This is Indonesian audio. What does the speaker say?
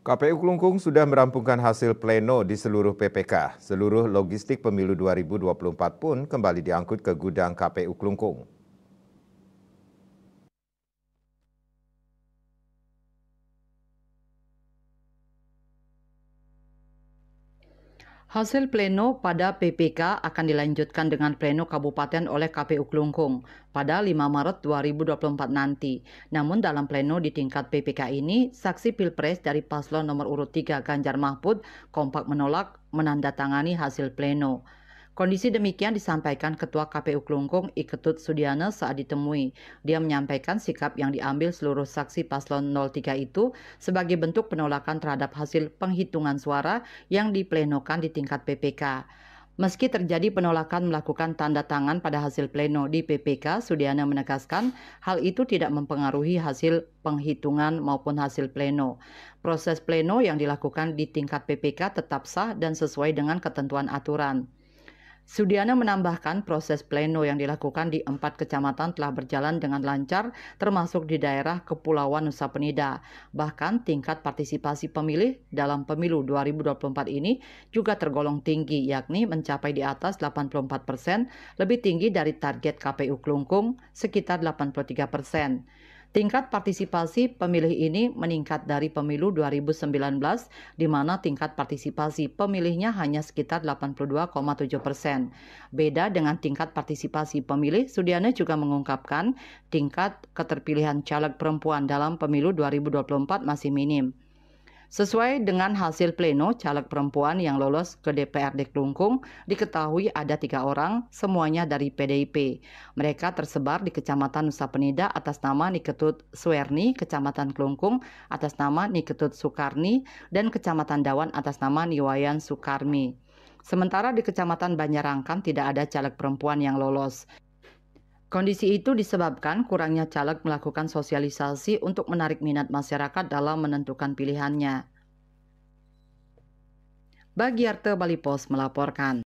KPU Klungkung sudah merampungkan hasil pleno di seluruh PPK. Seluruh logistik pemilu 2024 pun kembali diangkut ke gudang KPU Klungkung. Hasil pleno pada PPK akan dilanjutkan dengan pleno kabupaten oleh KPU Klungkung pada 5 Maret 2024 nanti. Namun dalam pleno di tingkat PPK ini, saksi Pilpres dari paslon nomor urut 3 Ganjar Mahfud kompak menolak menandatangani hasil pleno. Kondisi demikian disampaikan Ketua KPU Klungkung Iketut Sudiana saat ditemui. Dia menyampaikan sikap yang diambil seluruh saksi paslon 03 itu sebagai bentuk penolakan terhadap hasil penghitungan suara yang diplenokan di tingkat PPK. Meski terjadi penolakan melakukan tanda tangan pada hasil pleno di PPK, Sudiana menegaskan hal itu tidak mempengaruhi hasil penghitungan maupun hasil pleno. Proses pleno yang dilakukan di tingkat PPK tetap sah dan sesuai dengan ketentuan aturan. Sudiana menambahkan proses pleno yang dilakukan di 4 kecamatan telah berjalan dengan lancar termasuk di daerah Kepulauan Nusa Penida. Bahkan tingkat partisipasi pemilih dalam pemilu 2024 ini juga tergolong tinggi yakni mencapai di atas 84%, lebih tinggi dari target KPU Klungkung sekitar 83%. Tingkat partisipasi pemilih ini meningkat dari pemilu 2019 di mana tingkat partisipasi pemilihnya hanya sekitar 82,7%. Beda dengan tingkat partisipasi pemilih, Sudiana juga mengungkapkan tingkat keterpilihan caleg perempuan dalam pemilu 2024 masih minim. Sesuai dengan hasil pleno, caleg perempuan yang lolos ke DPRD Klungkung diketahui ada 3 orang, semuanya dari PDIP. Mereka tersebar di Kecamatan Nusa Penida atas nama Niketut Suerni, Kecamatan Klungkung atas nama Niketut Sukarni, dan Kecamatan Dawan atas nama Niwayan Sukarmi. Sementara di Kecamatan Banjarangkan tidak ada caleg perempuan yang lolos. Kondisi itu disebabkan kurangnya caleg melakukan sosialisasi untuk menarik minat masyarakat dalam menentukan pilihannya. Bagiarte Bali Pos melaporkan.